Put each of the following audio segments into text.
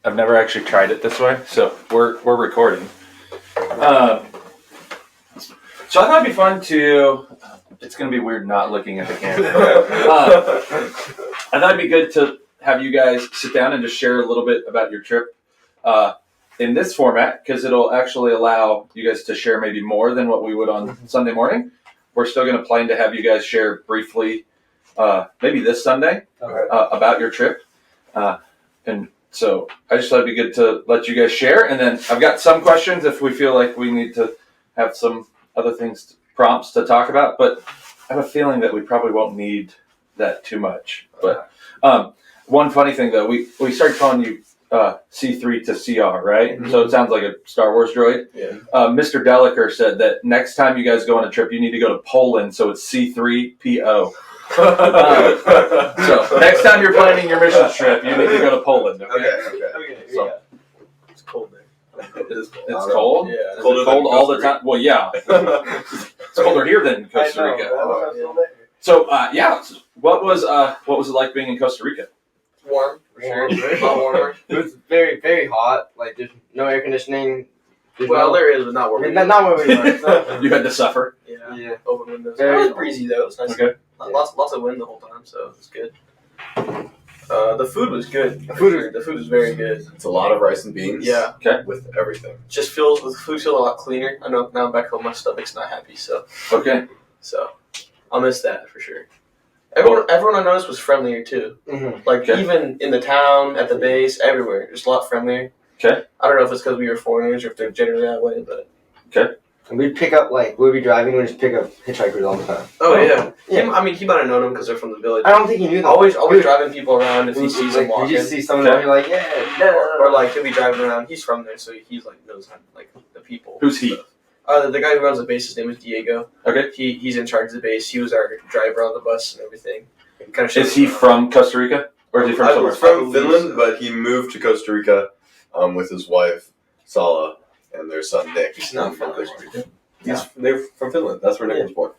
I've never actually tried it this way, so we're recording. So I thought it'd be fun to. It's going to be weird not looking at the camera. I thought it'd be good to have you guys sit down and just share a little bit about your trip in this format, because it'll actually allow you guys to share maybe more than what we would on Sunday morning. We're still going to plan to have you guys share briefly, maybe this Sunday, about your trip. And so I just thought it'd be good to let you guys share. And then I've got some questions if we feel like we need to have some other things, prompts to talk about. But I have a feeling that we probably won't need that too much. But one funny thing, though, we started calling you C3-CR, right? Mm-hmm. So it sounds like a Star Wars droid. Yeah. Mr. Deliker said that next time you guys go on a trip, you need to go to Poland, so it's C3PO. So next time you're planning your mission trip, you need to go to Poland. Okay. So, yeah. It's cold there. It's cold? Yeah. Is it cold all the time? Well, yeah. It's colder here than Costa Rica. So, what was it like being in Costa Rica? Warm, for sure. A lot warmer. It was very, very hot. Like, there's no air conditioning. There is, but not where we were. Not where we were. So. You had to suffer. Yeah. Open windows. Very It was breezy though. It was nice. Okay. Lots of wind the whole time, so it's good. The food was good. The food was very good. It's a lot of rice and beans. Yeah. Okay. With everything. The food feels a lot cleaner. I know now I'm back home, my stomach's not happy, so I'll miss that for sure. Everyone I noticed was friendlier too. Mm-hmm. Like even in the town, at the base, everywhere, just a lot friendlier. Okay. I don't know if it's because we were foreigners or if they're generally that way, but. Okay. And we'd pick up, we'd be driving, we'd just pick up hitchhikers all the time. Oh, yeah. He might have known them because they're from the village. I don't think he knew that. Always driving people around if he sees them walking. You just see someone and you're like, Or he'll be driving around. He's from there, so he's knows the people. Who's he? The guy who runs the base, his name is Diego. Okay. He's in charge of the base. He was our driver on the bus and everything. Is he from Costa Rica? Or is he from somewhere? He's from Finland, but he moved to Costa Rica with his wife, Sala, and their son, Nick. He's not from Costa Rica. They're from Finland. That's where Nick was born.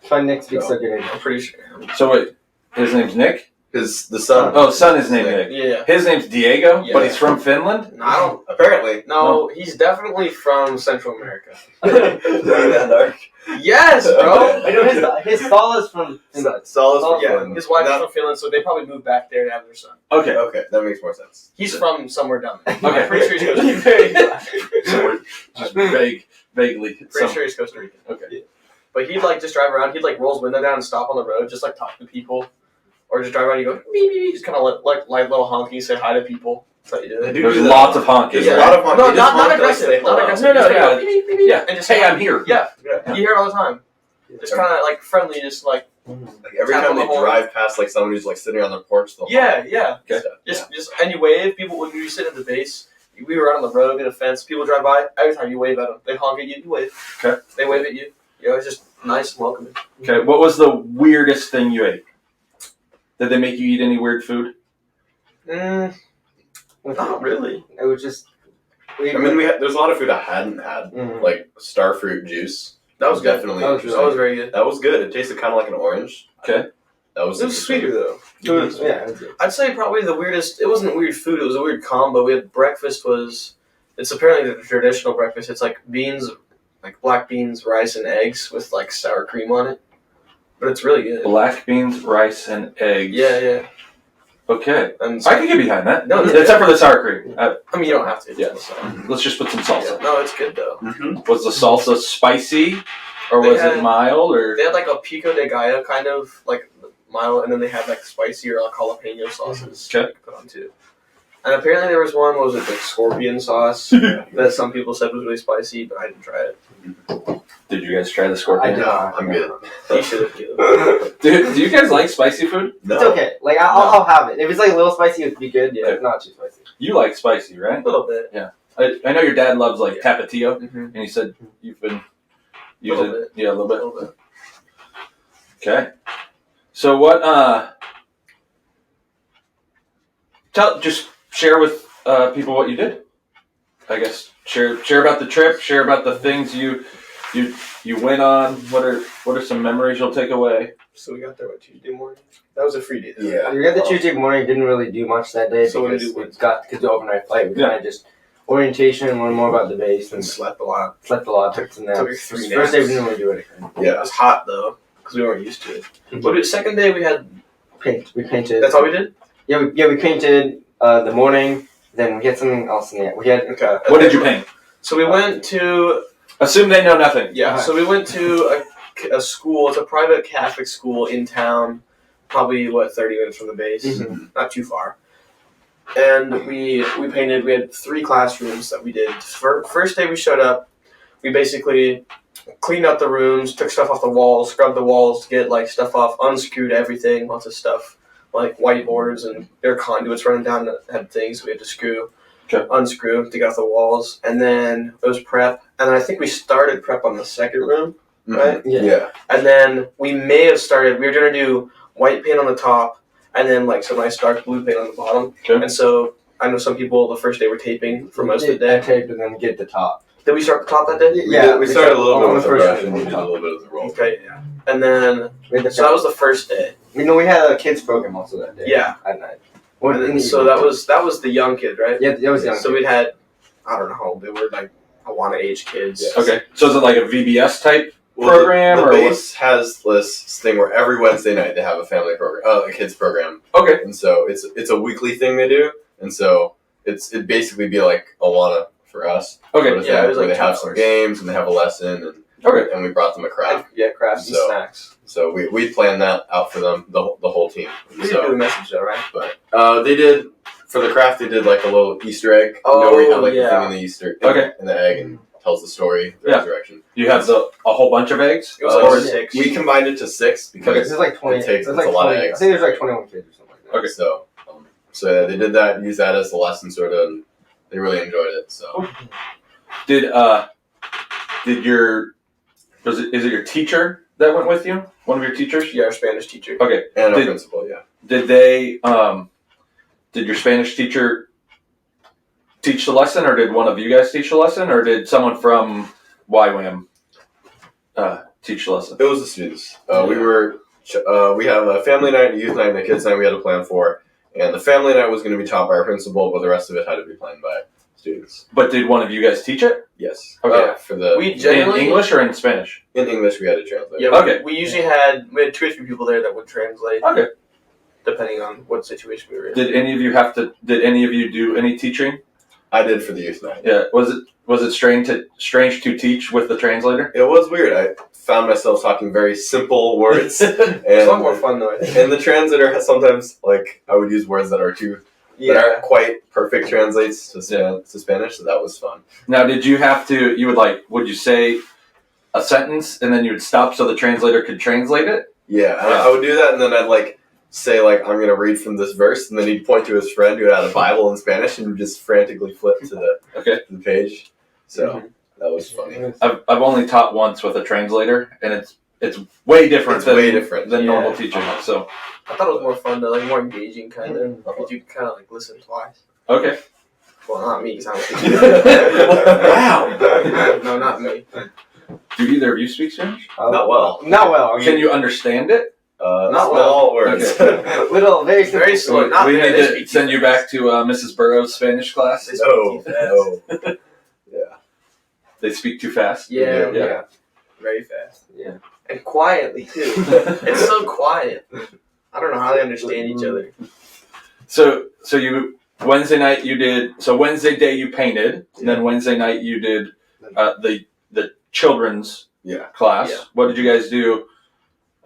Try Nick speaks so good. I'm pretty sure. So wait, his name's Nick? The son. Oh, son is named Nick. Yeah. His name's Diego, Yeah. but he's from Finland? No, I don't. Apparently. No, he's definitely from Central America. that dark. Yes, bro. I know his Sala's from Finland. Sala's from Finland. His wife is from Finland, so they probably moved back there to have their son. Okay. Okay, that makes more sense. He's from somewhere down there. Okay. I'm pretty sure he's Costa Rica. So just vaguely. Pretty sure he's Costa Rican. Okay. Yeah. But he'd just drive around. He'd roll his window down and stop on the road, just talk to people, or just drive around. And you go beep beep beep, just kind of like little honky, say hi to people. That's how you do it. There's lots of honking. There's a lot of honking. No, not aggressive. Not aggressive. No, Just yeah. beep, beep, beep, beep, Yeah. And just hey, I'm here. Yeah. You hear it all the time. Just kind of friendly, just every time they drive past someone who's sitting on their porch. Yeah. Okay. Just and you wave. People when you sit at the base. We were out on the road in a fence. People drive by. Every time you wave at them, they honk at you. You wave. Okay. They wave at you. It's just nice and welcoming. Okay. What was the weirdest thing you ate? Did they make you eat any weird food? Not really. It was just. There's a lot of food I hadn't had, like starfruit juice. That was definitely. That was very good. That was good. It tasted kind of like an orange. Okay. That was. It was sweeter though. It was good. I'd say probably the weirdest. It wasn't weird food. It was a weird combo. We had breakfast. It's apparently the traditional breakfast. It's beans, black beans, rice, and eggs with sour cream on it. But it's really good. Black beans, rice, and eggs. Yeah. Okay. And I can get behind that. No, except for the sour cream. you don't have to. Yeah. Let's just put some salsa. Yeah. No, it's good though. Mm-hmm. Was the salsa spicy, or was it mild, or they had a pico de gallo kind of mild, and then they had spicy or jalapeno sauces okay. Put on too. And apparently there was one, what was it, scorpion sauce that some people said was really spicy, but I didn't try it. Did you guys try the scorpion? I did not. I'm good. You should have. Do you guys like spicy food? No. It's okay. I'll have it. If it's a little spicy, it'd be good. Yeah, not too spicy. You like spicy, right? A little bit. Yeah. I know your dad loves tapatio, and he said you've been using it. Yeah, a little bit. Okay. So what? Just share with people what you did. I guess share about the trip. Share about the things you you went on. What are some memories you'll take away? So we got there Tuesday morning. That was a free day. Though. Yeah. We got the Tuesday morning. Didn't really do much that day So what did because we we do? got the overnight flight. We kind of just orientation and learn more about the base And and slept a lot. slept a lot. Took some naps. Took 3 First day we naps. didn't really do anything. It Yeah. was hot though, because we weren't used to it. But second day we had. We painted. That's all we did. Yeah, we painted the morning. Then we had something else in the end. We had Okay. What did you paint? So we went to Assume they know nothing. Yeah, so we went to a school. It's a private Catholic school in town, probably 30 minutes from the base, not too far. And we painted. We had 3 classrooms that we did. First day we showed up, we basically cleaned out the rooms, took stuff off the walls, scrubbed the walls to get stuff off, unscrewed everything, lots of stuff like whiteboards and their conduits running down that had things we had to screw. Okay. Unscrew to get off the walls, and then it was prep, and then I think we started prep on the second room, right? Yeah. And then we may have started. We were gonna do white paint on the top, and then some nice dark blue paint on the bottom. Okay. And so I know some people the first day were taping for most of the I day. taped and then get the top. Did we start the top that day? We started a little bit on with the the brush first and we did a one. little bit of the roll. Okay. Yeah. And then We had the so that was the first day. we had a kids program also that day. Yeah. At night. And then, so that was the young kid, right? Yeah, that was young. So we'd had, I don't know how old they were, Awana age kids. Yes. Okay. So is it like a VBS type Well, program the or base has this thing where every Wednesday night they have a family program, a kids program, Okay. and so it's a weekly thing they do, and so it'd basically be like Awana for us. Okay. Sort of Yeah, thing, it was where like they have 2 some hours. games and they have a lesson, Okay. and we brought them a craft. Yeah, crafts and So- snacks. So we planned that out for them, the whole team. We didn't do a message though, right? But they did for the craft. They did a little Easter egg. Oh, where you have the yeah. thing in the Easter, Okay. in the egg, and tells the story, the Yeah. resurrection. You have a whole bunch of eggs. It was Or 6. We combined it to 6 Okay, because there's 20. It's There's a lot of 20 eggs. I think there's 21 kids or something like that. Okay. So yeah, they did that, used that as the lesson sort of, and they really enjoyed it. So Did is it your teacher that went with you? One of your teachers? Yeah, our Spanish teacher. Okay. and our Did- principal, yeah. Did they did your Spanish teacher teach the lesson, or did one of you guys teach the lesson, or did someone from YWAM teach the lesson? It was the students. We have a family night, a youth night, and a kids night we had to plan for. And the family night was going to be taught by our principal, but the rest of it had to be planned by students. But did one of you guys teach it? Yes. Okay. For the We In generally English or in Spanish? in English, we had to translate. Yeah, Okay. we usually had 2 or 3 people there that would translate. Okay. Depending on what situation we were in. Did any of you do any teaching? I did for the youth night. Yeah. Was it strange to teach with the translator? It was weird. I found myself talking very simple words, It's a lot more and fun though. I think. and the translator has sometimes I would use words that are that aren't quite perfect translates to Spanish, so that was fun. Now, did you have to? You would you say a sentence and then you would stop so the translator could translate it? Yeah, I would do that, and then I'd say I'm going to read from this verse, and then he'd point to his friend who had a Bible in Spanish and just frantically flip to the page. So that was funny. I've only taught once with a translator, and it's way different. It's way different. than Yeah. normal teaching. So I thought it was more fun though, more engaging kind of. Because you kind of listen twice. okay. Well, not me, because I'm Wow. No, not me. Do either of you speak Spanish? Not well. Not well. I mean, Can you understand it? Not small words. little, very simple. Very slow. Not we me, need they to speak send you back to Mrs. Burroughs' Spanish class. They speak No, too fast. no. They speak too fast. Yeah, Yeah. very fast. Yeah. And quietly too. It's so quiet. I don't know how they understand each other. So you Wednesday night you did. So Wednesday day you painted, and then Wednesday night you did the children's class. Yeah. What did you guys do?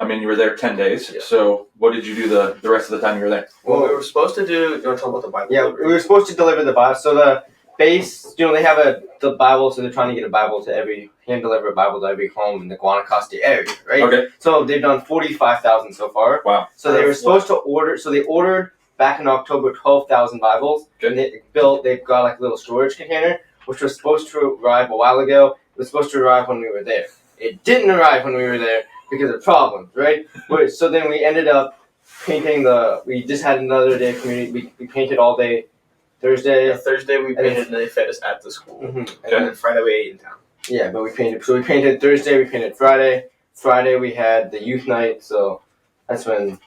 I mean, you were there 10 days. Yeah. So what did you do the rest of the time you were there? Well, we were supposed to do. You want to talk about the Bible? Yeah, we were supposed to deliver the Bible. So the base, they have the Bible, so they're trying to get a Bible to hand deliver a Bible to every home in the Guanacaste area, right? Okay. So they've done 45,000 so far. Wow. So they were supposed to order. So they ordered back in October 12,000 Bibles. Good. And they've got a little storage container, which was supposed to arrive a while ago. It was supposed to arrive when we were there. It didn't arrive when we were there because of problems, right? So then we ended up painting we just had another day of community. We painted all day Thursday. Yeah, Thursday we painted and they fed us at the school. Mhm. And then Friday we ate in town. Yeah, but we painted. So we painted Thursday. We painted Friday. Friday we had the youth night. So that's when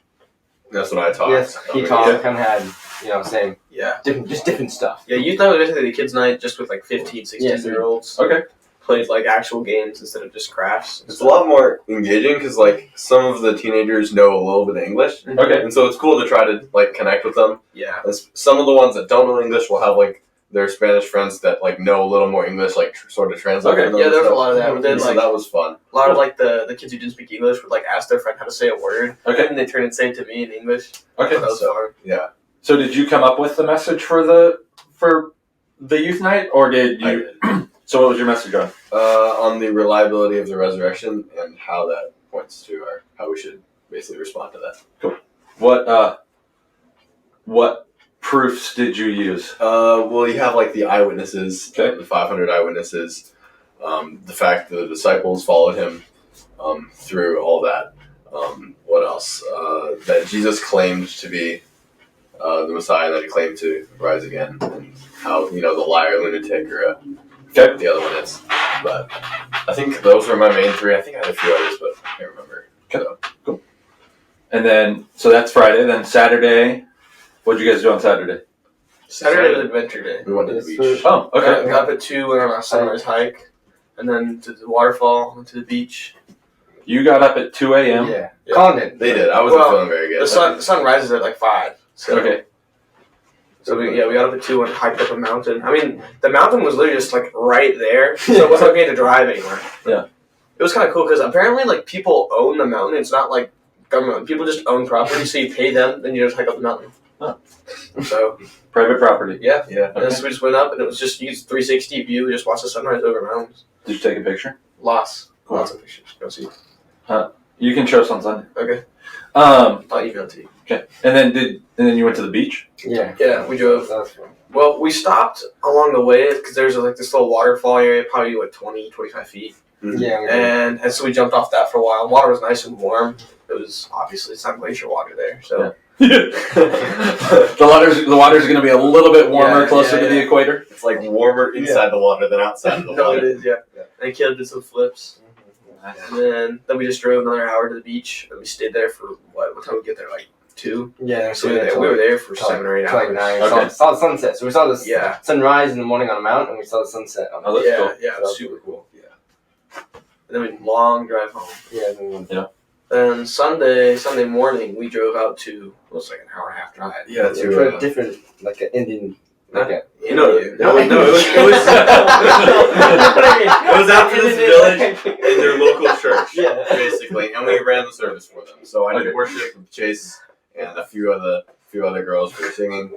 That's when I talked. yes, he taught. Kind of had same Yeah. different stuff. Yeah, youth night was basically the kids' night just with like 15, 16-year-olds. Okay. Played like actual games instead of just crafts. It's a lot more engaging because like some of the teenagers know a little bit of English, Okay. and so it's cool to try to like connect with them. Yeah. Some of the ones that don't know English will have like their Spanish friends that like know a little more English, like sort of translate. Okay. for them Yeah, and there was a stuff. lot of that. But then So like that was fun. a lot of like the kids who didn't speak English would like ask their friend how to say a word, Okay. and they turn and say it to me in English. Okay. That was fun. Yeah, So did you come up with the message for the youth night, or did I you? did. So what was your message on? On the reliability of the resurrection and how that points to how we should basically respond to that. What proofs did you use? Well, you have like the eyewitnesses, Okay. the 500 eyewitnesses, the fact that the disciples followed him through all that. What else? That Jesus claimed to be the Messiah, that he claimed to rise again, and how the liar, lunatic, or Okay. the other one is. But I think those were my main three. I think I had a few others, but I can't remember. So, And then so that's Friday. Then Saturday, what'd you guys do on Saturday? Saturday was Adventure Day. we went to the Yes, beach. sir. Oh, okay. We got up at 2, went on a sunrise hike, and then to the waterfall, went to the beach. You got up at 2 a.m. Yeah. Yeah. Colin did. They did. I wasn't Well, feeling very good. The sun rises at like 5. So Okay. So we got up at 2 and hiked up a mountain. I mean, the mountain was literally just like right there, so it wasn't like we had to drive anywhere. Yeah. It was kind of cool because apparently like people own the mountain. It's not like government. People just own property, so you pay them, then you just hike up the mountain. Oh. So Private property. yeah, Yeah. and so we just went up, and it was just 360 view. We just watched the sunrise over mountains. Did you take a picture? Lots Cool. of pictures. Go see. You can show us on Sunday. Okay, I'll email it to you. Okay. And then you went to the beach? Yeah. Yeah, we drove. That was fun. Well, we stopped along the way because there's like this little waterfall area, probably 20, 25 feet. Yeah. We did. And so we jumped off that for a while. Water was nice and warm. It was obviously it's not glacier water there, so the water's going to be a little bit warmer Yeah, closer to the yeah. equator. It's like warmer inside the water than outside of the no, it water. is. Yeah. And Caleb did some flips, and then we just drove another hour to the beach, and we stayed there for what time did we get there? Like 2. Yeah. So we were there for 7 or 8 Till like hours. 9. Okay. Saw the sunset. So we saw the Yeah. sunrise in the morning on a mountain, and we saw the sunset on Oh, that's Yeah, cool. yeah, it was super cool. Yeah. And then we long drive home. Yeah. Then we went Then Sunday morning, we drove out to it was like an hour and a half drive. Yeah, to to a different, like an Indian. Like a, You No, know, it was out to this village in their local church, Yeah. basically, and we ran the service for them. So I Okay. did worship with Chase and a few other girls were singing,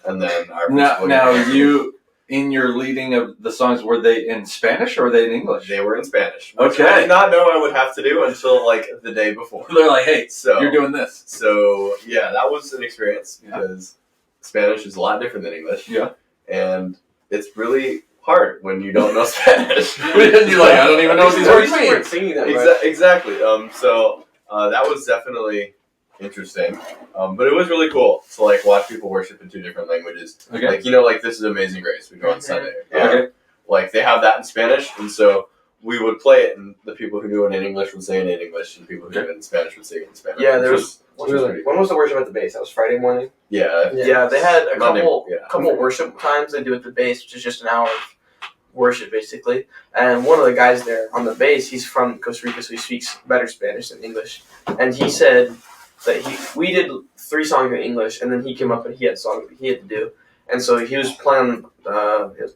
and then our Now, principal- now you, in your leading of the songs, were they in Spanish or were they in English? they were in Spanish, which Okay. I did not know I would have to do until like the day before. They're like, hey, So you're doing this. So yeah, that was an experience Yeah. because Spanish is a lot different than English. Yeah. And it's really hard when you don't know Spanish. And you're like, I don't even know what these At words least we weren't mean. singing that much. Exactly. So that was definitely interesting. But it was really cool to like watch people worship in 2 different languages. Okay. Like like this is Amazing Grace. We go on Sunday. Okay. Like they have that in Spanish, and so we would play it, and the people who knew it in English would sing it in English, and people who knew it in Spanish would sing it in Spanish. Yeah, there which was- which was pretty cool. When was the worship at the base? That was Friday morning. Yeah. Yeah, they had a Monday, couple yeah. couple worship times they do at the base, which is just an hour of worship basically. And one of the guys there on the base, he's from Costa Rica, so he speaks better Spanish than English. And he said that we did 3 songs in English, and then he came up and he had songs that he had to do. And so he was playing his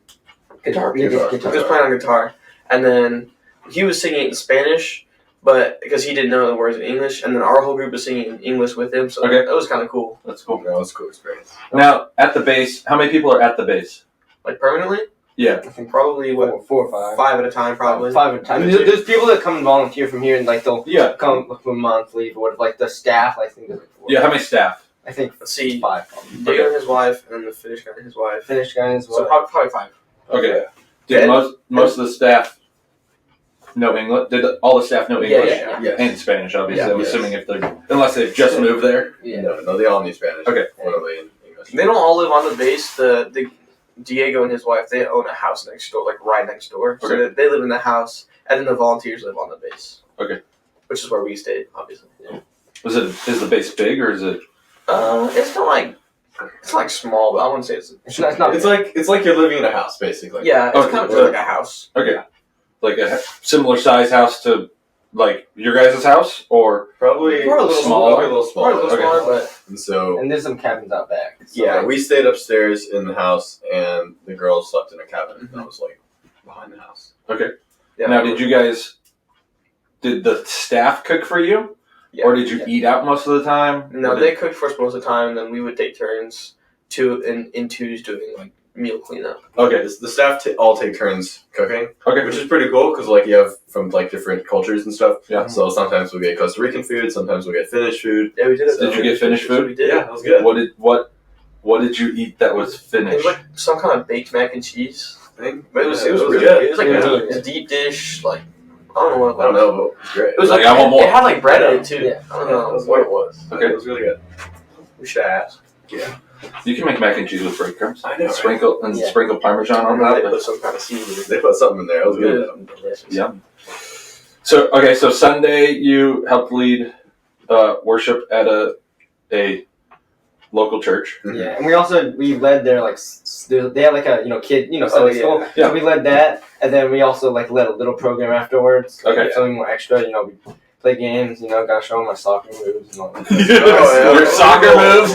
guitar. Yeah, He was playing on guitar, and then he was singing it in Spanish. But because he didn't know the words in English, and then our whole group was singing in English with him, so Okay. that was kind of cool. That's cool. That was a cool experience. Now, at the base, how many people are at the base? Like permanently, Yeah. I think probably what 4 or 5. 5 at a time, probably. 5 at a time. There's people that come and volunteer from here, and like they'll Yeah. come for a month, leave, or whatever. Like the staff, I think there's like 4. Yeah, how many staff? I think Let's see, 5. Probably. Dave and his wife, and then the Finnish guy and his wife. Finnish guy as So well. probably 5. Okay. Did most of the staff know English? Did all the staff know English? Yeah. Yes. And Spanish, obviously. Yeah. I'm assuming if they're, unless they've just moved there. Yeah. No, they all knew Spanish. Okay. Fluently in English. They don't all live on the base. The Diego and his wife, they own a house next door, like right next door. So Okay. they live in the house, and then the volunteers live on the base. Okay. Which is where we stayed, obviously. Yeah. Is the base big or is it? It's not like it's like small, but I wouldn't say it's. It's not. It's like you're living in a house, basically. Yeah, it's Okay. kind of just like a house. Okay. Like a similar size house to like your guys' house, or Probably We're a little smaller. Probably a little We're a smaller. little Okay. smaller, but And so And there's some cabins out back. So, yeah, like, we stayed upstairs in the house, and the girls slept in a cabin that was like behind the house. yeah. now did the staff cook for you, Yeah. or did you eat out most of the time? No, Or they did- cooked for us most of the time, and then we would take turns in twos doing like meal cleanup. Okay. The staff all take turns cooking, Okay. which is pretty cool because like you have from like different cultures and stuff. Yeah. So sometimes we get Costa Rican food, sometimes we get Finnish food. Yeah, we did it. Did you get Finnish food? We did. Yeah, that was good. What did you eat that was It Finnish? was like some kind of baked mac and cheese. Thing. But it was really really good. good. It was like Yeah. a deep dish, like I don't know what it was. I don't know, but it was great. It was like, Like, I want more. It had like bread in it too. Yeah. I don't know what it was. Okay. It was really good. We should have asked. You can make mac and cheese with breadcrumbs. I know, right? Sprinkle Parmesan on They that. put some kind of seasoning. They put something in there. It was good. though. Delicious. Yeah. So Sunday you helped lead worship at a local church. Yeah, and we led their like they had like a kid Sunday school. Yeah. So we led that, and then we also like led a little program afterwards. Like, Okay. something more extra. We play games. Gotta show them my soccer moves and all that. yeah. Your soccer moves.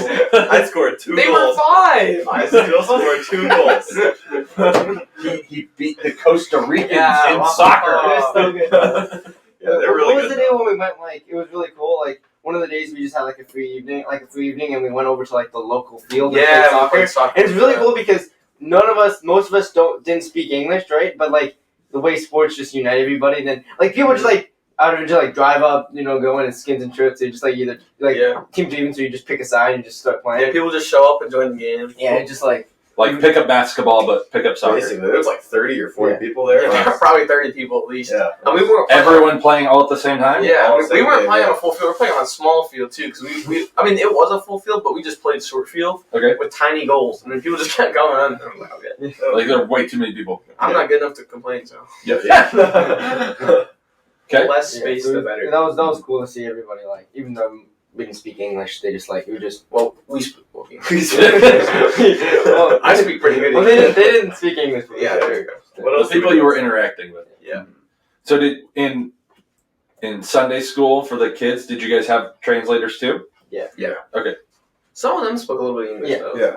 I scored 2 They were goals. 5. I still scored 2 goals. he beat the Costa Ricans Yeah, in wow. soccer. They're so good. Yeah, they're really What was good. the day when we went? Like it was really cool. Like one of the days we just had like a free evening, and we went over to like the local field. And Yeah, played soccer. we played soccer. And it's really cool because most of us didn't speak English, right? But like the way sports just unite everybody, then like people just like out of just like drive up, go in and skins and trips. They just like either like Yeah. teams even so you just pick a side and just start Yeah, playing. people just show up and join the game. Yeah, it's just like Like pick up basketball, but pick up soccer. Basically, there was like 30 or 40 Yeah. people there. Yeah, there were probably 30 people at least. Yeah. And we weren't playing, Everyone playing all at the same time. Yeah, All we same weren't game, playing yeah. on a full field. We were playing on a small field too, because I mean, it was a full field, but we just played short field Okay. with tiny goals, and then people just kept going on. And I'm like, okay, Like there are way too many people. I'm not good enough to complain, so Yeah. Okay. less space so the better. that was cool to see everybody like even though we didn't speak English, they just like we were just. Well, we speak. Well, Well, I speak pretty good. Well, they didn't speak English. Yeah, there you go. What The else? people you were interacting with. Yeah. So did in Sunday school for the kids, did you guys have translators too? Some of them spoke a little bit of English, Yeah. though. Yeah.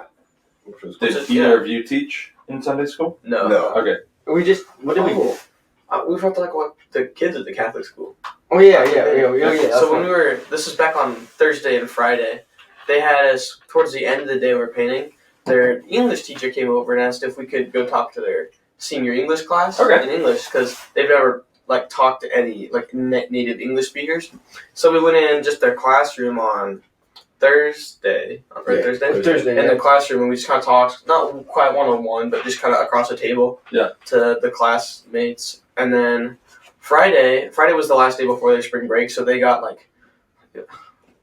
Which was Did either of you teach in Sunday school? No. No. Okay. We just what did we? We forgot to what the kids at the Catholic school. Oh yeah. That's So when fine. we were, this is back on Thursday and Friday, they had us, towards the end of the day we were painting, their English teacher came over and asked if we could go talk to their senior English class Okay. in English, because they've never like talked to any like native English speakers. So we went in just their classroom on Thursday, Yeah. Thursday. in the classroom, and we just kind of talked, not quite one-on-one, but just kind of across the table to the classmates. And then Friday was the last day before their spring break, so they got like,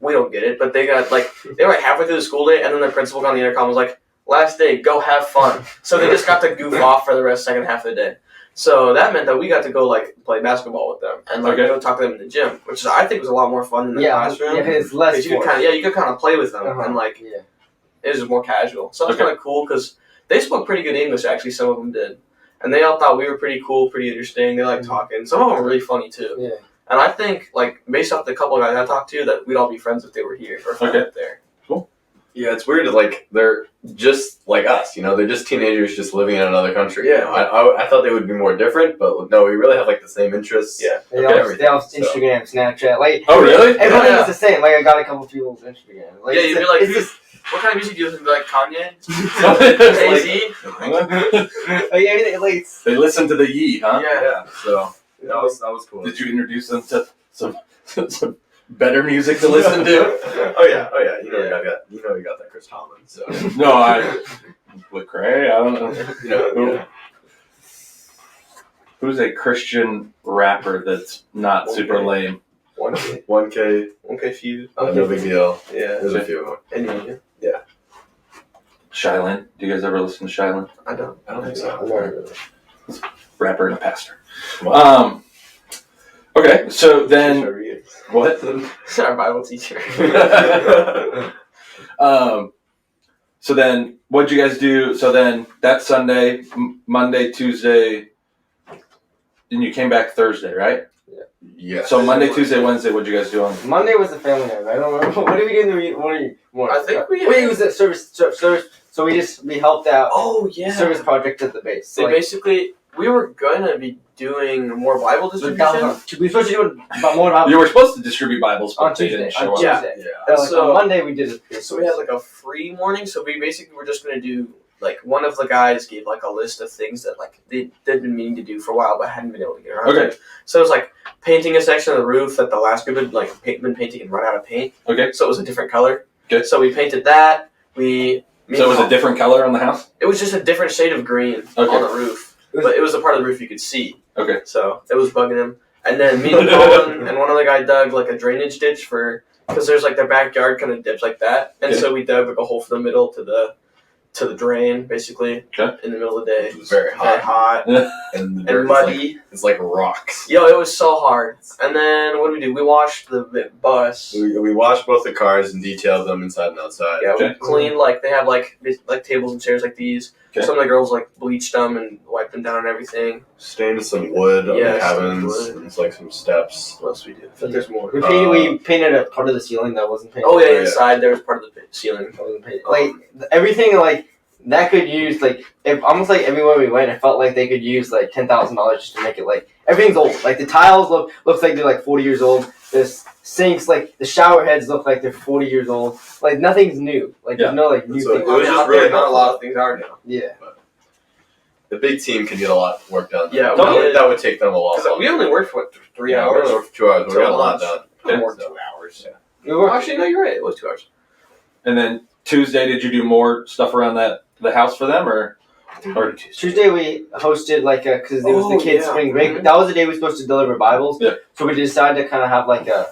we don't get it, but they got like, they were like halfway through the school day, and then the principal on the intercom was like, last day, go have fun. So they just got to goof off for the rest second half of the day. So that meant that we got to go like play basketball with them and like Okay. go talk to them in the gym, which I think was a lot more fun than the classroom. Yeah, 'cause it's less. 'Cause you could forced. you could kind of play with them Uh-huh. and like Yeah. it was just more casual. So it was Okay. kind of cool because they spoke pretty good English. Actually, some of them did, and they all thought we were pretty cool, pretty interesting. They liked talking. Some of them were really funny too. Yeah. And I think like based off the couple of guys I talked to, that we'd all be friends if they were here or if they Okay. were there. Yeah, it's weird. Like they're just like us, they're just teenagers just living in another country. Yeah. I thought they would be more different, but no, we really have like the same interests. Yeah. They Okay. all So- Instagram, Snapchat, like Oh really? everybody Yeah. is the same. Like I got a couple people's Instagram. Like, Yeah, it's you'd be a- like, it's "Who- just- What kind of music do you listen to? Like Kanye, It's Jay like- Z? like everything. Like it's, They listen to the Yee, huh? Yeah. So that was cool. Did you introduce them to some better music to listen to? Oh yeah. We got that Chris Tomlin. So No, Lecrae. I don't know. yeah. Who's a Christian rapper that's not super Okay. lame? 1K, 1K, 1K feud. no big deal. Yeah. There's a few of them. And you. Shylin. Do you guys ever listen to Shylin? I don't think I've so. never heard of it. Rapper and a pastor. Okay, so then what? Our Bible teacher. So then what'd you guys do? So then that Sunday, Monday, Tuesday, and you came back Thursday, right? Yeah. So Monday, Tuesday, Wednesday, what'd you guys do on? Monday was the family night. I don't remember. What did we do in the morning? I think we. Wait, it was a service. So we helped out Oh yeah. service project at the base. They basically we were gonna be doing more Bible we distribution. were supposed to do about more about You were supposed to distribute Bibles, but on they Tuesday. didn't show On up. Tuesday. Yeah. So- on Monday we did it. So we had like a free morning. So we basically were just gonna do like one of the guys gave like a list of things that like they'd been meaning to do for a while but hadn't been able to get around Okay. to. So it was like painting a section of the roof that the last group had like been painting and run out of paint. Okay. So it was a different color. Good. So we painted that. So it was a different color on the house? It was just a different shade of green Okay. on the roof, but it was the part of the roof you could see. Okay. So it was bugging him. And then me and Colin and one other guy dug like a drainage ditch because there's like their backyard kind of dips like that, and Okay. so we dug like a hole for the middle to the drain basically Okay. in the middle of the day. It was very Very hot. hot And the and dirt is muddy. it's like rocks. Yo, it was so hard. And then what did we do? We washed the bus. We washed both the cars and detailed them inside and outside. Yeah, Okay. we cleaned like they have like tables and chairs like these. Okay. Some of the girls like bleached them and wiped them down and everything. Stained some wood on Yeah, the stained cabins. wood. And it's like some steps. What else we did? I think there's more. We painted a part of the ceiling that wasn't painted. Oh yeah, yeah. inside there was part of the ceiling. That wasn't painted. Like everything like that could use like if almost like everywhere we went, it felt like they could use like $10,000 just to make it like everything's old. Like the tiles looks like they're like 40 years old. This sinks like the shower heads look like they're 40 years old. Like nothing's new. Like there's no like new So things. it was just out really there, not a helpful. lot of things are now. Yeah. The big team can get a lot of work done. Yeah, that would take them a lot Because longer. we only worked for what, 3 Yeah, hours. we only worked for 2 hours, but we got a lot Till done. We Yeah. worked 2 hours. Yeah. We Well, were actually, no, you're right. It was 2 hours. And then Tuesday, did you do more stuff around the house for them, or Tuesday we hosted like a because it was Oh, the kids' yeah. spring break. Mhm. That was the day we were supposed to deliver Bibles. Yeah. So we decided to kind of have like a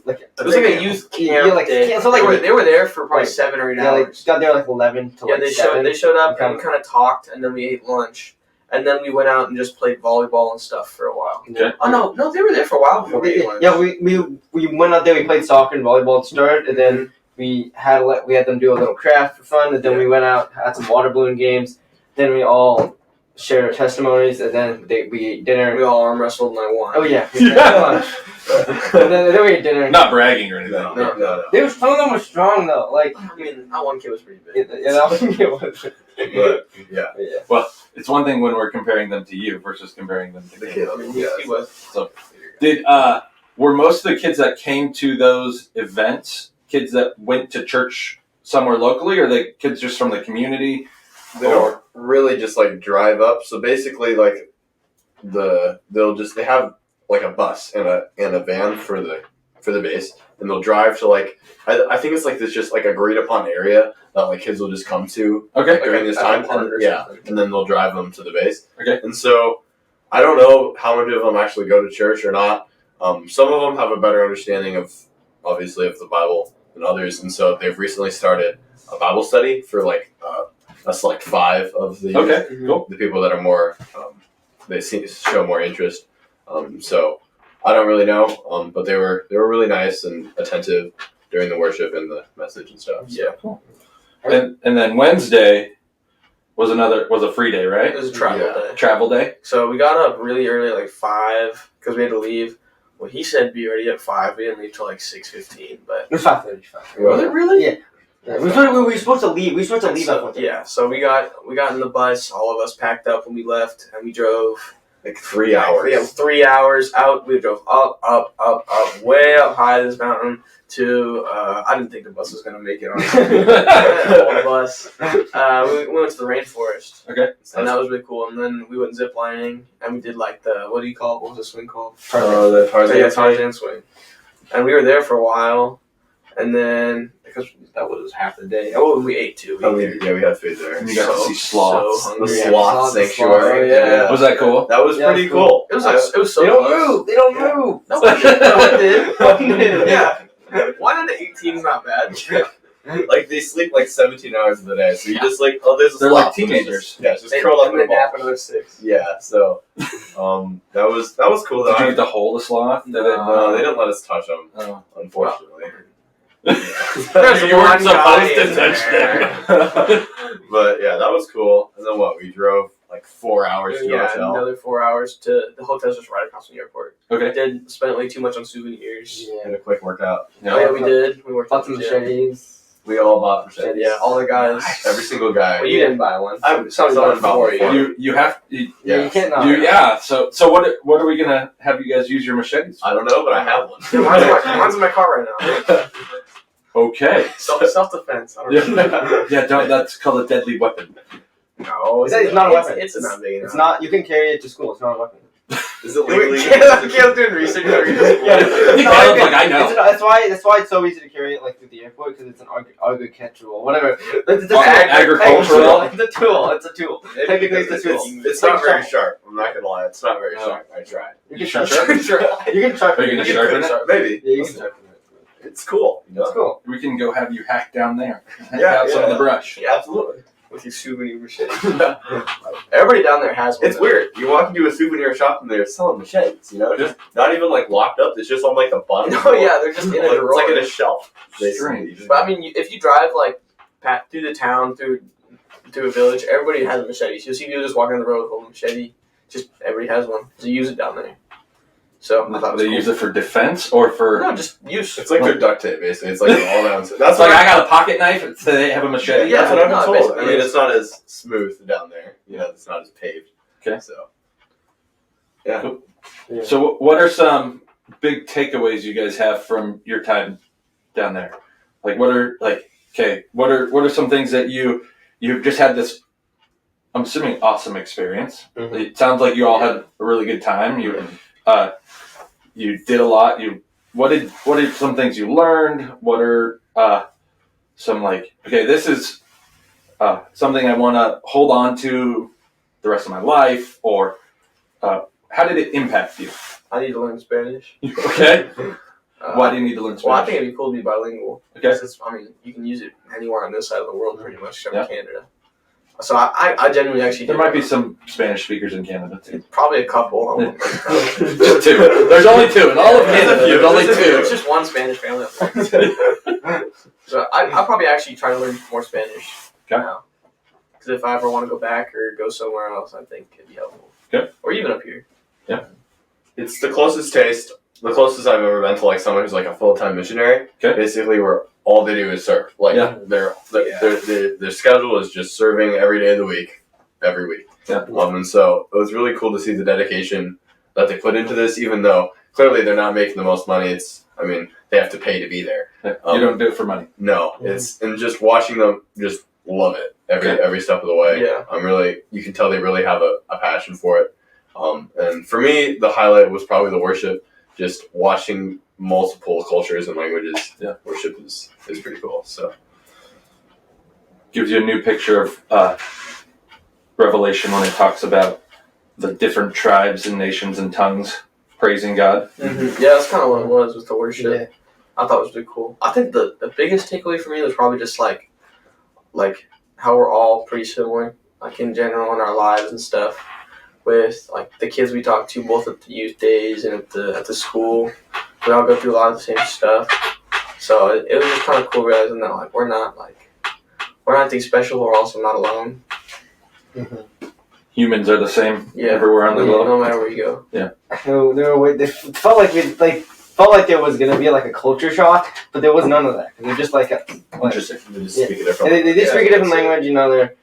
like It was like a youth camp Yeah, like- day. yeah, so like- they were there for probably Right. 7 or 8 yeah, like hours. got there like 11 to Yeah, like they 7. showed up Okay. and we kind of talked, and then we ate lunch, and then we went out and just played volleyball and stuff for a while. Okay. Oh no, they were there for a while before we ate lunch. Yeah, we went out there. We played soccer and volleyball to start, and then we had them do a little craft for fun, and then we went out had some water balloon games. Then we all shared our testimonies, and then we ate dinner. We all arm wrestled and I won. Oh yeah, we had lunch. and then we ate dinner. not bragging or anything? No. Some of them were strong though. Like I mean, that one kid was pretty big. that was But, yeah. yeah. It's one thing when we're comparing them to you versus comparing them to The the kid. I mean, Yeah. he was. Did were most of the kids that came to those events kids that went to church somewhere locally, or the kids just from the community? They don't really just like drive up. So basically, like they have like a bus and a van for the base, and they'll drive to like I think it's like this just like agreed upon area that like kids will just come to Okay. during this at time. a park And, or yeah, something. and then they'll drive them to the base. Okay. And so I don't know how many of them actually go to church or not. Some of them have a better understanding of obviously of the Bible than others, and so they've recently started a Bible study for like a select 5 of the Okay. Cool. the people that are more they show more interest. So I don't really know, but they were really nice and attentive during the worship and the message and stuff. So. Yeah. Cool. And then Wednesday was a free day, right? It was a travel Yeah. day. Travel day. So we got up really early, like 5, because we had to leave. Well, he said be ready at 5. We didn't leave till like 6:15, but It was 5:30. was it really? Yeah. Yeah, we were supposed to leave. We were supposed to leave at 4:30. Yeah. So we got in the bus. All of us packed up when we left, and we drove. Like 3 hours. Yeah, 3 hours out. We drove up, way up high this mountain to. I didn't think the bus was gonna make it on the bus. We went to the rainforest. Okay. And that was really cool. And then we went zip lining, and we did like what do you call it? What was the swing called? The Tarzan. Yeah, Tarzan swing. And we were there for a while, and then because that was half the day. Oh, and we ate too. We had food there. And you got to see sloths. So The hungry. sloth sanctuary. Oh, yeah. Was that cool? That was Yeah, pretty it was cool. It was so They don't close. move. They don't Yeah. move. No, one did. One did. Yeah. 1 out of 18 is not bad. Like they sleep like 17 hours of the day, so you just like there's a They're like slop, so teenagers. just curl up and in a then nap ball. another 6. Yeah, so that was cool. Though. Did you get to hold a sloth? No, they didn't let us touch them, Oh. unfortunately. There's You one weren't guy supposed to in touch there. them. But yeah, that was cool. And then what? We drove like 4 hours to the Yeah, hotel. another 4 hours to the hotel's just right across from the airport. Okay. Did spent way too much on souvenirs. Had a quick workout. Oh yeah, we did. We worked Bought out some the gym. machetes. We all bought machetes. Yeah, all the guys. Every single guy. Well, you didn't buy one. I- Someone someone bought bought it one for you. You have you, Yeah, you can't. yeah. So what are we gonna have you guys use your machetes for? I don't know, but I have one. Mine's in my car right now. Okay. Self defense. Yeah, don't. That's called a deadly weapon. No, It's not a weapon. It's not big enough. It's not. You can carry it to school. It's not a weapon. Is it legally? Caleb's doing research. Caleb's like, I know. That's why it's so easy to carry it like through the airport because it's an agricultural, whatever. It's Agricultural. It's a tool. It's a tool. Technically, it's a tool. It's not very sharp. I'm not gonna lie. It's not very sharp. I tried. You can Sharpen it? You can sharpen Are you it. gonna sharpen it? Maybe. Yeah, you can sharpen it. It's cool. You know? It's cool. We can go have you hack down there. Yeah, Out some of the brush. Yeah, absolutely. With your souvenir machete. Everybody down there has one. It's weird. You walk into a souvenir shop and they're selling machetes. You know, just not even like locked up. It's just on like the bottom. Oh yeah, they're just in a Like, drawer. it's like in a shelf. Strange. But I mean, if you drive like through the town, through a village, everybody has a machete. So you'll see people just walking on the road with a machete. Just everybody has one. So you use it down there. So I thought it was They cool. use it for defense or for. No, just use. It's like their duct tape, basically. It's like an all-down. That's It's like I got a pocket knife, so they have a machete. Yeah, That's what I've been no, told. basically I mean, it's- it's not as smooth down there. You know, it's not as paved. Okay. So. Yeah. Cool. So, what are some big takeaways you guys have from your time down there? Like, what are some things that you've just had this? I'm assuming awesome experience. Mhm. It sounds like you all had a really good time. You did a lot. What are some things you learned? What are some this is something I want to hold on to the rest of my life, or how did it impact you? I need to learn Spanish. Okay. Why do you need to learn Spanish? Well, I think it'd be cool to be bilingual. Okay. I mean, you can use it anywhere on this side of the world, pretty much, except Yeah. Canada. So I genuinely actually. There did might be learn. some Spanish speakers in Canada too. Probably a couple. I won't- Just two. There's only two in all of Canada. There's only There's two. just one Spanish family. So I'll probably actually try to learn more Spanish. Okay. Now. Because if I ever want to go back or go somewhere else, I think it'd be helpful. Okay. Or even up here. It's the closest I've ever been to like someone who's like a full-time missionary. Okay. Basically, where all they do is serve. Like Yeah. their schedule is just serving every day of the week, every week. Yeah. And so it was really cool to see the dedication that they put into this, even though clearly they're not making the most money. They have to pay to be there. You don't do it for money. No, it's and just watching them just love it every step of the way. Yeah. You can tell they really have a passion for it. And for me, the highlight was probably the worship. Just watching multiple cultures and languages. Yeah. Worship is pretty cool. So Gives you a new picture of Revelation when it talks about the different tribes and nations and tongues praising God. Mm-hmm. Yeah, that's kind of what it was with the worship. Yeah. I thought it was really cool. I think the biggest takeaway for me was probably just like how we're all pretty similar, like in general in our lives and stuff. With like the kids we talk to, both at the youth days and at the school, we all go through a lot of the same stuff. So it was just kind of cool realizing that like we're not anything special. We're also not alone. Humans are the same Yeah. everywhere on the globe. No matter where you go. They felt like there was gonna be like a culture shock, but there was none of that. They're just like Interesting. they just Yeah. speak a different. they just speak a different that's it. language. They're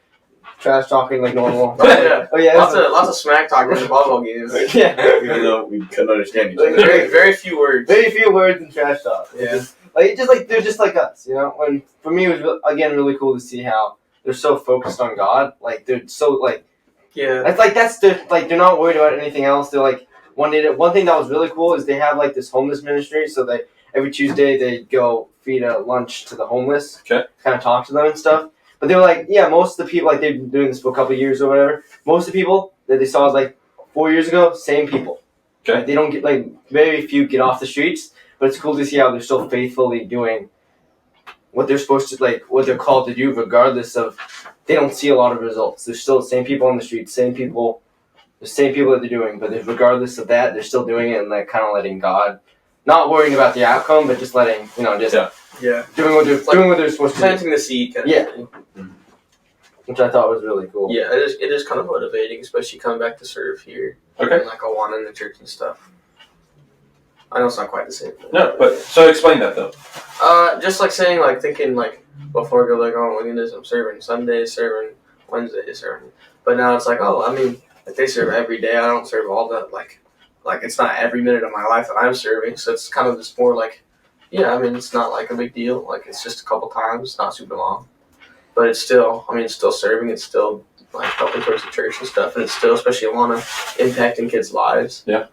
trash talking like normal. Oh, yeah. Oh yeah, Lots of smack talk in the volleyball games. yeah. Even though we couldn't understand each Like, other. very few words. Very few words and trash talk. Yeah. They're just like us, you know. And for me, it was really cool to see how they're so focused on God. Like they're so Yeah. they're not worried about anything else. They're like one thing that was really cool is they have like this homeless ministry. So they every Tuesday they go feed a lunch to the homeless. Okay. Kind of talk to them and stuff. But they were like, yeah, most of the people, like they've been doing this for a couple of years or whatever. Most of the people that they saw like 4 years ago, same people. Okay. Like, they don't get very few get off the streets. But it's cool to see how they're still faithfully doing what they're supposed to what they're called to do, regardless of they don't see a lot of results. There's still the same people on the street, the same people that they're doing, but regardless of that, they're still doing it and kind of letting God, not worrying about the outcome, but just letting doing what they're supposed to do. Planting the seed kind of thing. Which I thought was really cool. Yeah, it is kind of motivating, especially coming back to serve here. Okay. And Awana in the church and stuff. I know it's not quite the same thing. No, but so explain that though. Just saying, thinking, before I go, oh my goodness, I'm serving Sundays, serving Wednesdays, serving. But now it's they serve every day. I don't serve all that. It's not every minute of my life that I'm serving. So it's kind of just more it's not a big deal. It's just a couple times. It's not super long. But it's still, it's still serving. It's still helping towards the church and stuff. And it's still, especially Awana, impacting kids' lives. Yeah.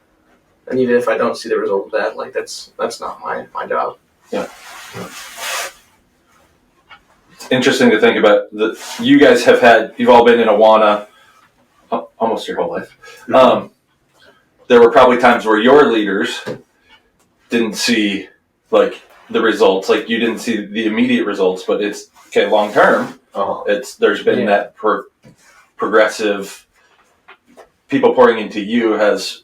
And even if I don't see the result of that, that's not my job. Yeah. It's interesting to think about that. You guys you've all been in Awana almost your whole life. There were probably times where your leaders didn't see the results. You didn't see the immediate results, but it's okay long term. There's been that progressive people pouring into you has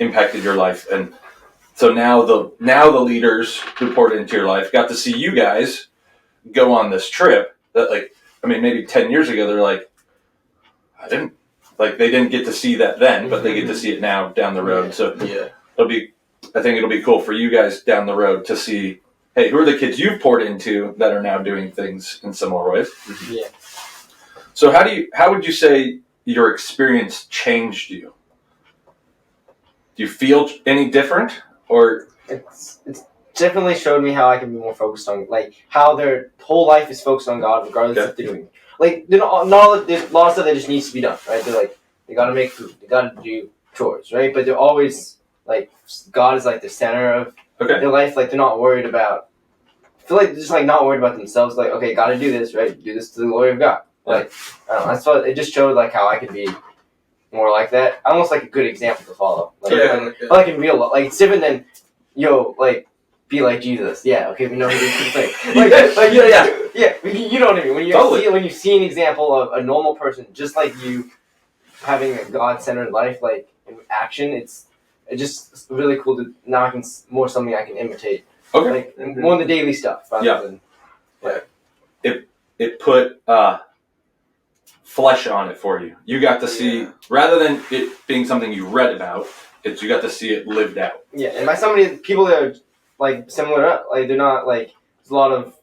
impacted your life, and so now the leaders who poured into your life got to see you guys go on this trip that maybe 10 years ago they're they didn't get to see that then, but they get to see it now down the road. So I think it'll be cool for you guys down the road to see, hey, who are the kids you've poured into that are now doing things in similar ways? Yeah. So how would you say your experience changed you? Do you feel any different, or it's definitely showed me how I can be more focused on how their whole life is focused on God, regardless of what they're doing. There's a lot of stuff that just needs to be done, right? They're they gotta make food, they gotta do chores, right? But they're always God is the center of their life. They're not worried about. I feel they're just not worried about themselves. Okay, gotta do this, right? Do this to the glory of God. I don't know. That's what it just showed. How I could be more like that. Almost a good example to follow. In real life, it's different than be like Jesus. Yeah. Okay. We know he did good things. You know what I mean. When you see an example of a normal person, just like you, having a God-centered life, in action, it's just really cool to now. More something I can imitate. Okay. More in the daily stuff. Rather than, It put flesh on it for you. You got to see, rather than it being something you read about, you got to see it lived out. Yeah, and by somebody, people that are similar, they're not there's a lot of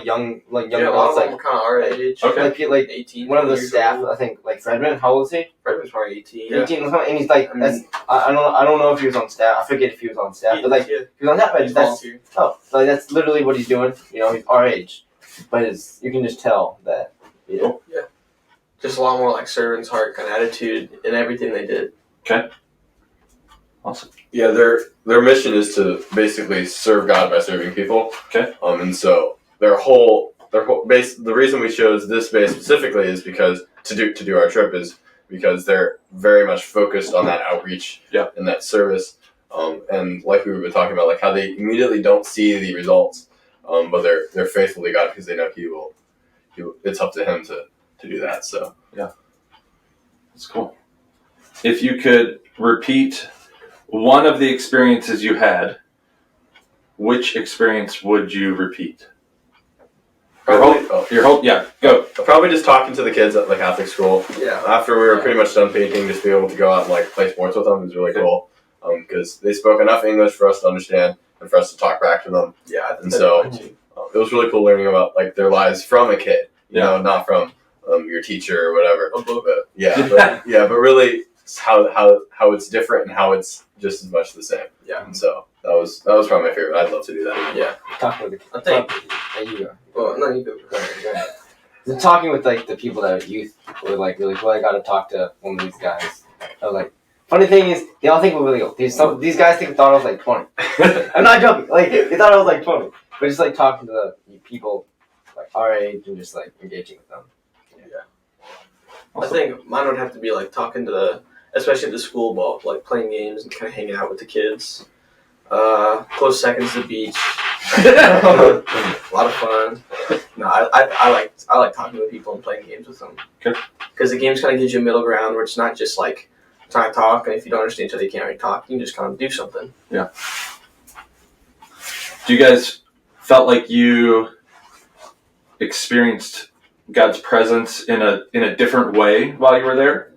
young young a lot of them kind of our age. Okay. 18. One of the staff, I think, Fredman. How old is he? Fredman's probably 18. 18, and he's that's. I don't know if he was on staff. I forget if he was on staff, but he was on staff. But that's literally what he's doing. He's our age, but you can just tell that. Yeah. Cool. Yeah. Just a lot more servant's heart kind of attitude in everything they did. Okay. Awesome. Yeah, their mission is to basically serve God by serving people. Okay. And so their whole base. The reason we chose this base specifically is because to do our trip is because they're very much focused on that outreach and that service. And we've been talking about, how they immediately don't see the results, but they're faithful to God because they know He will. It's up to Him to do that. So that's cool. If you could repeat one of the experiences you had, which experience would you repeat? Your hope. Yeah, go. Probably just talking to the kids at Catholic school. Yeah. After we were pretty much done painting, just being able to go out and play sports with them was really cool. Because they spoke enough English for us to understand and for us to talk back to them. Yeah. And so it was really cool learning about their lives from a kid. You know, not from your teacher or whatever. A little bit. But really how it's different and how it's just as much the same. Yeah. And so that was probably my favorite. I'd love to do that. Yeah. Talking with I think. You go. Well, no, you go. Go ahead. Talking with the people that are youth were really cool. I got to talk to one of these guys. I was funny thing is, they all think we're really old. These guys thought I was 20. I'm not joking. They thought I was 20. But just talking to the people our age and just engaging with them. Yeah. Awesome. I think mine would have to be talking to especially the school ball, playing games and kind of hanging out with the kids. Close seconds to the beach. A lot of fun. No, I like talking with people and playing games with them. Okay. Because the games kind of gives you a middle ground where it's not just like trying to talk, and if you don't understand each other, you can't really talk. You can just kind of do something. Yeah. Do you guys felt like you experienced God's presence in a different way while you were there?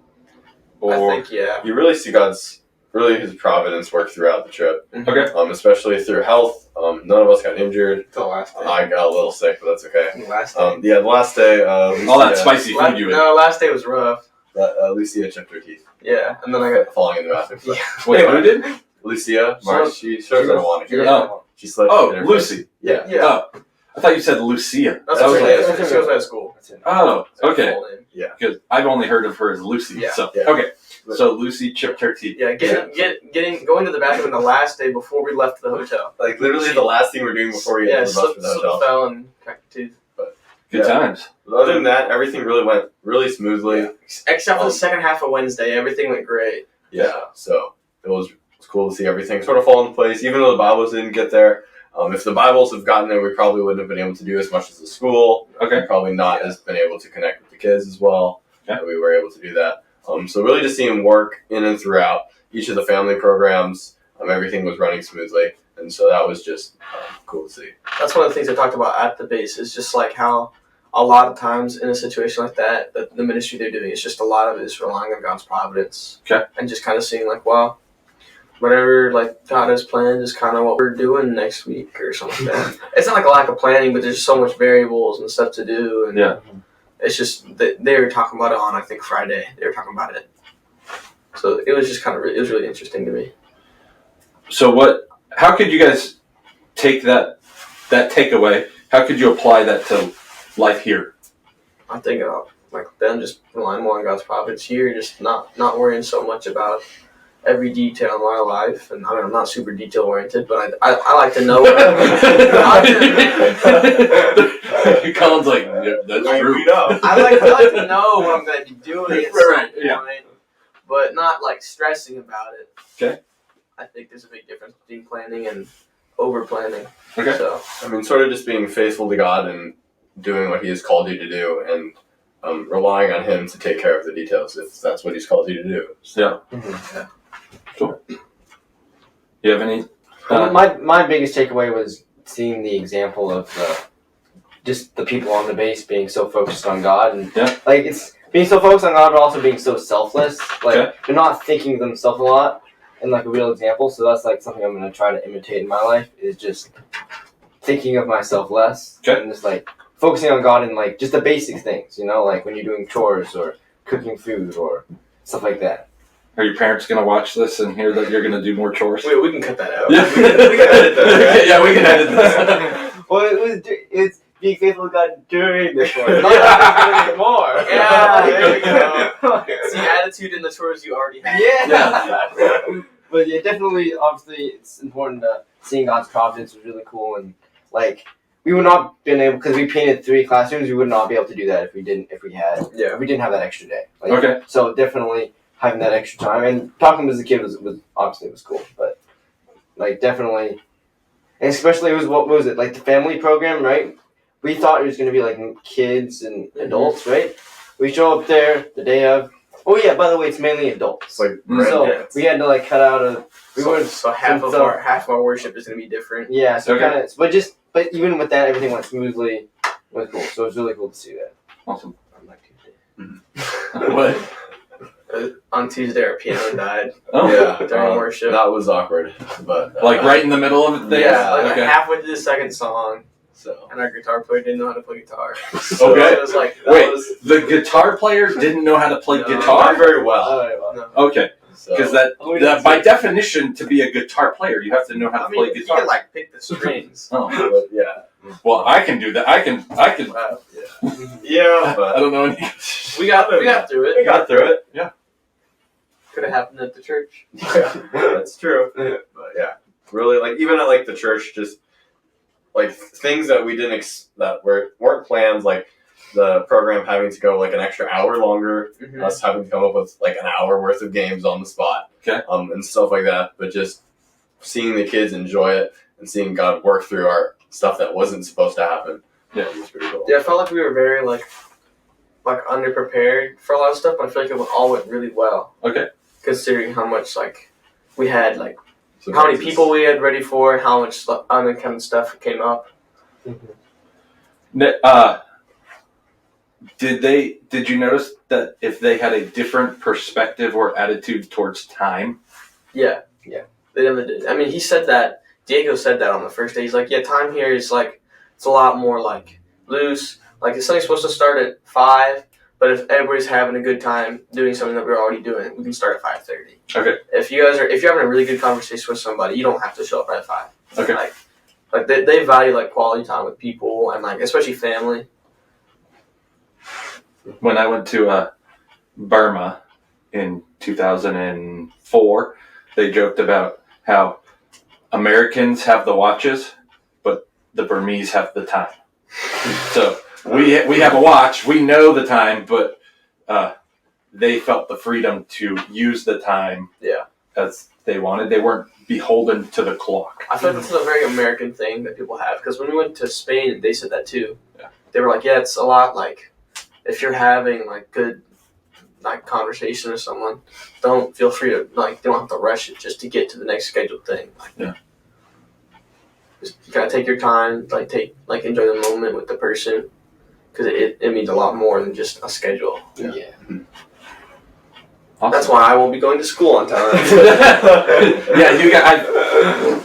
Or I think You really see His providence work throughout the trip. okay. Especially through health. None of us got injured. The last day. I got a little sick, but that's okay. The last day. The last day, All that spicy food you ate. No, last day was rough. Lucia chipped her teeth. Yeah, and then I got Falling in the bathroom. Yeah. Wait, who did? Lucia, So- March, she shows I don't want to hear it. Oh. She slept Oh, in her Lucy. Yeah. Yeah. Oh, I thought you said Lucia. That's That was what like- it is. She goes at school. Oh, okay. Full name. Because I've only heard of her as Lucy. Yeah. So Yeah. okay. So Lucy chipped her teeth. Yeah, going to the bathroom in the last day before we left the hotel. Like literally the last thing we're doing before we get to the bus for the hotel. Fell and cracked the tooth. Good Yeah. times. But other than that, everything really went really smoothly. Except for the second half of Wednesday, everything went great. Yeah. So it was cool to see everything sort of fall into place, even though the Bibles didn't get there. If the Bibles have gotten there, we probably wouldn't have been able to do as much as the school. Okay. Probably not as been able to connect with the kids as well. Yeah. We were able to do that. So really just seeing work in and throughout each of the family programs, everything was running smoothly. And so that was just cool to see. That's one of the things I talked about at the base, is just like how a lot of times in a situation like that, the ministry they're doing is just a lot of it is relying on God's providence. Okay. And just kind of seeing like, wow, whatever like God has planned is kind of what we're doing next week or something like that. It's not like a lack of planning, but there's so much variables and stuff to do. And Yeah. it's just, they were talking about it on, I think, Friday. They were talking about it. So it was just kind of, it was really interesting to me. So how could you guys take that takeaway? How could you apply that to life here? I think like them just relying more on God's providence here, just not worrying so much about every detail in my life. And I mean, I'm not super detail oriented, but I like to know. Colin's like, yeah, that's true. We know. I like to know what I'm going to be doing at some Right, point, yeah. but not like stressing about it. Okay. I think there's a big difference between planning and over planning. Okay. So Sort of just being faithful to God and doing what He has called you to do, and relying on Him to take care of the details if that's what He's called you to do. So, Yeah. Cool. You have any? My biggest takeaway was seeing the example of just the people on the base being so focused on God, and like it's being so focused on God, but also being so selfless. Like they're not thinking of themselves a lot, and like a real example. So that's like something I'm gonna try to imitate in my life, is just thinking of myself less, and just like focusing on God and like just the basic things, like when you're doing chores or cooking food or stuff like that. Are your parents gonna watch this and hear that you're gonna do more chores? we can cut that out. Yeah. we can edit that, right? Yeah, we can edit this. Well, it's being faithful to God during this one, Yeah. not doing it more. Yeah, there we go. It's the attitude and the chores you already have. Yeah. But yeah, definitely, obviously, it's important to seeing God's providence was really cool, and like we would not been able, because we painted 3 classrooms, we would not be able to do that if we didn't have that extra day. Like, Okay. So definitely having that extra time, and talking as a kid was obviously was cool, but like definitely, and especially what was it, like the family program, right? We thought it was going to be like kids and adults, right? We show up there the day of. Oh yeah, by the way, it's mainly adults. It's like So we had to like cut out So half of our worship is gonna be different. Yeah, so Okay. kind of, but even with that, everything went smoothly. It was cool. So it was really cool to see that. Awesome. On What? On Tuesday, our piano died Oh. Yeah, during worship. that was awkward, but Like right in the middle of it. Yeah, like Okay. halfway through the second song, so and our guitar player didn't know how to play guitar. Okay. So it was like, that Wait, was, the guitar player didn't know how to play No. not guitar? very well. no. Okay. So Because that by definition, to be a guitar player, you have to know how to I mean, play you guitar. can like pick the strings. Oh. but yeah, Well, I can do that. I can. Wow. yeah, I but don't know any. We got through it. we got through it. Could have happened at the church. Yeah, that's true. But yeah, really, like even at like the church, just like things that we didn't that weren't planned, like the program having to go like an extra hour longer, Mhm. us having to come up with like an hour worth of games on the spot, Okay. and stuff like that. But just seeing the kids enjoy it and seeing God work through stuff that wasn't supposed to happen. Yeah. It was pretty cool. Yeah, I felt like we were very like underprepared for a lot of stuff, but I feel like it all went really well. Okay. Considering how much like we had, like So how many this is- people we had ready for, and how much unintended stuff came up. Did you notice that if they had a different perspective or attitude towards time? Yeah. Yeah. They never did. I mean, he said that. Diego said that on the first day. He's like, yeah, time here is like it's a lot more like loose. Like if something's supposed to start at 5, but if everybody's having a good time doing something that we're already doing, we can start at 5:30. Okay. If you're having a really good conversation with somebody, you don't have to show up at 5. Okay. Like they value like quality time with people and like especially family. When I went to Burma in 2004, they joked about how Americans have the watches, but the Burmese have the time. So we have a watch, we know the time, but they felt the freedom to use the time as they wanted. They weren't beholden to the clock. I feel like that's a very American thing that people have because when we went to Spain, they said that too. Yeah. They were like, yeah, it's a lot like if you're having like good like conversation with someone, don't feel free to like don't have to rush it just to get to the next scheduled thing. Like, yeah. Just kind of take your time, like enjoy the moment with the person because it means a lot more than just a schedule. Yeah. Awesome. That's why I won't be going to school on time. Yeah, you got.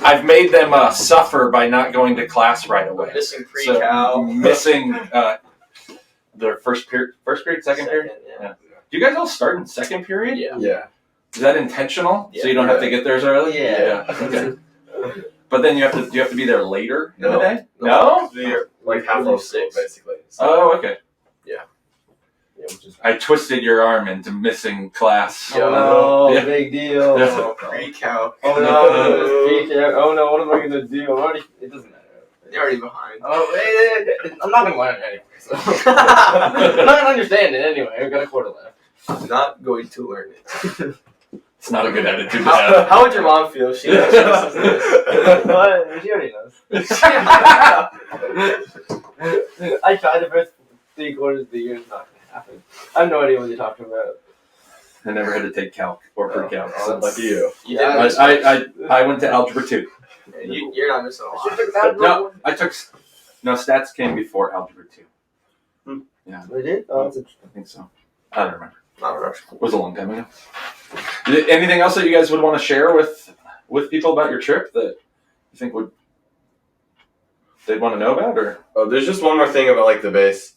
I've made them suffer by not going to class right away. Missing pre-cal. Missing their first period, second period. Yeah. Do you guys all start in second period? Yeah. Yeah. Is that intentional? Yeah. So you don't have to get there as early? Yeah. Okay. But then you have to be there later in the No. day? No? You're like half of school, 6. basically. So, Oh, okay. Yeah, which is I twisted your arm into missing class. Yeah. oh no, Yeah. big deal. Yeah. Oh, pre-cal. Oh no, oh no, what am I gonna do? I'm already. It doesn't matter. You're already behind. Oh, I'm not gonna learn it anyway. So. I'm not gonna understand it anyway. I've got a quarter left. Not going to learn it. It's not a good attitude to How, have. how would your mom feel if she listens to this? What? She already knows. I tried the first 3 quarters of the year. It's not gonna happen. I have no idea what you're talking about. I never had to take calc or pre-calc. oh, So lucky you. You Yeah, didn't miss I went to algebra 2. You're not missing a lot. No, stats came before algebra 2. They did? Oh, that's interesting. I think so. I don't remember. Not rush. It was a long time ago. Anything else that you guys would want to share with people about your trip that you think they'd want to know about? Or Oh, there's just one more thing about like the base.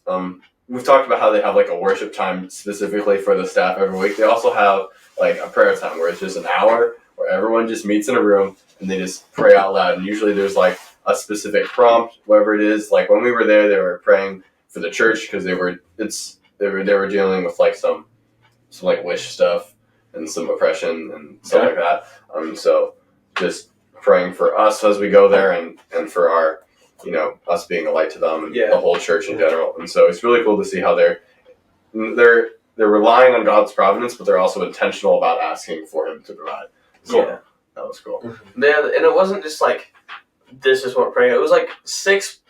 We've talked about how they have like a worship time specifically for the staff every week. They also have like a prayer time where it's just an hour where everyone just meets in a room and they just pray out loud. And usually there's like a specific prompt, whatever it is. Like when we were there, they were praying for the church because they were dealing with like some like wish stuff and some oppression and stuff like that. So just praying for us as we go there and for our, us being a light to them and the whole church in general. And so it's really cool to see how they're relying on God's providence, but they're also intentional about asking for Him to provide. So Yeah. that was cool. Yeah, and it wasn't just like this is what praying. It was like 5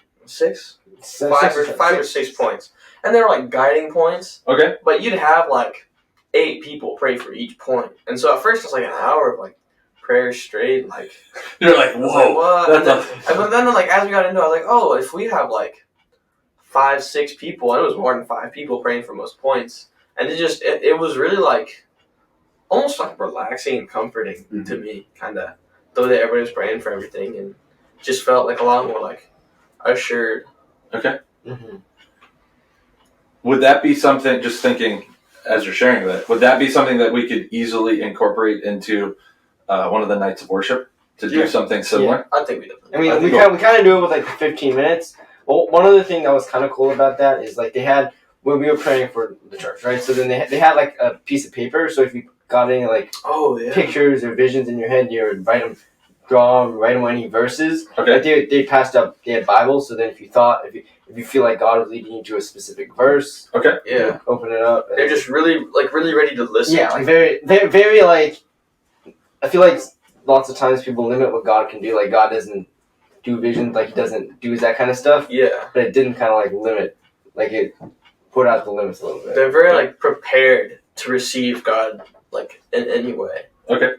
or 6 points, and they were like guiding points. okay, But you'd have like 8 people pray for each point, and so at first it's like an hour of like prayers straight. Like you're like, I was like, whoa. what? That's But then like as we got into it, I was like, oh, if we have like 5-6 people, and it was more than 5 people praying for most points, and it was really like almost like relaxing and comforting to me, kind of, the way that everybody was praying for everything, and just felt like a lot more like assured. okay. Mm-hmm. Would that be something? Just thinking as you're sharing that, would that be something that we could easily incorporate into one of the nights of worship to do something similar? I think we definitely. I mean, I we think kind of do it with like 15 minutes. Well, one other thing that was kind of cool about that is like they had when we were praying for the church, right? So then they had like a piece of paper. So if you got any like pictures or visions in your head, you would write them any verses. Okay. Like they passed up. They had Bibles. So then if you feel like God was leading you to a specific verse, Okay. Yeah. open it up. They're just really ready to listen. Yeah, like very like. I feel like lots of times people limit what God can do. Like God doesn't do visions, like he doesn't do that kind of stuff. Yeah. But it didn't kind of like limit, like it put out the limits a little bit. They're very like prepared to receive God like in any way. Okay.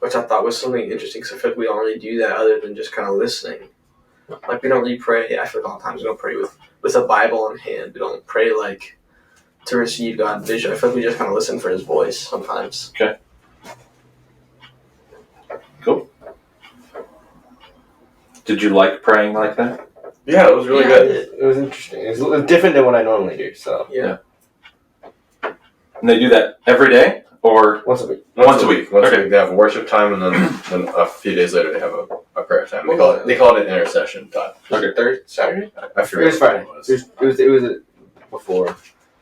Which I thought was something interesting because I feel like we don't really do that other than just kind of listening. Like we don't really pray. I feel like a lot of times we don't pray with a Bible in hand. We don't pray like to receive God's vision. I feel like we just kind of listen for His voice sometimes. Okay. Cool. Did you like praying like that? Yeah, it was really good. It was interesting. It was different than what I normally do. So Yeah. And they do that every day or once a week. Once a week. Once Okay. a week, they have worship time, and then a few days later they have a prayer time. They call it an intercession time. Okay. Third Saturday. I It forget was Friday. what It was before.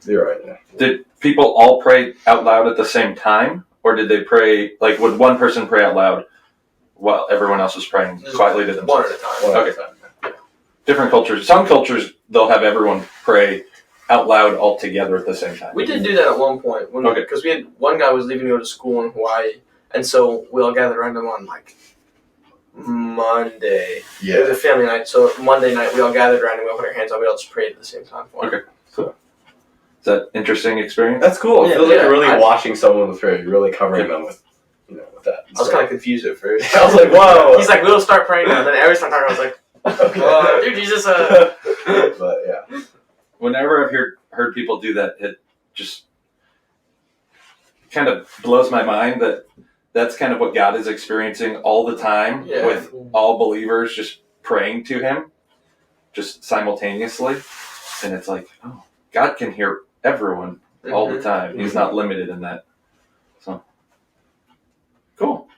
You're right. Yeah. Did people all pray out loud at the same time? Or did they pray, like, would one person pray out loud while everyone else was praying Just quietly to One themselves? at a time. One at a Okay. time. Different cultures. Some cultures, they'll have everyone pray out loud all together at the same time. We did do that at one point because we had one guy was leaving to go to school in Hawaii, and so we all gathered around him on like Monday. It was Yeah. a family night, so Monday night we all gathered around and we all put our hands up. We all just prayed at the same time. For him. Okay. Is that interesting experience? That's cool. It Yeah, feels like yeah. you're really watching someone with prayer. You're really covering them with, with that. I was kind of confused at first. I was like, whoa. He's like, we'll start praying now. And then every time I was like, dude, Jesus. But yeah. Whenever I've heard people do that, it just kind of blows my mind that that's kind of what God is experiencing all the time Yeah. with all believers just praying to Him, just simultaneously. And it's like, oh, God can hear everyone all the time. He's not limited in that. So, cool.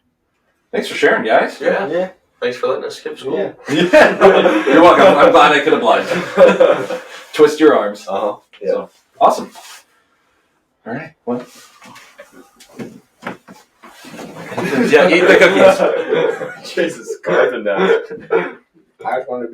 Thanks for sharing, guys. Yeah. Yeah. Thanks for letting us skip school. Yeah. Yeah. You're welcome. I'm glad I could oblige. Twist your arms. Uh-huh. Yeah. So, awesome. All right. Well. Yeah, eat the cookies. Jesus, carving down. I just wanted to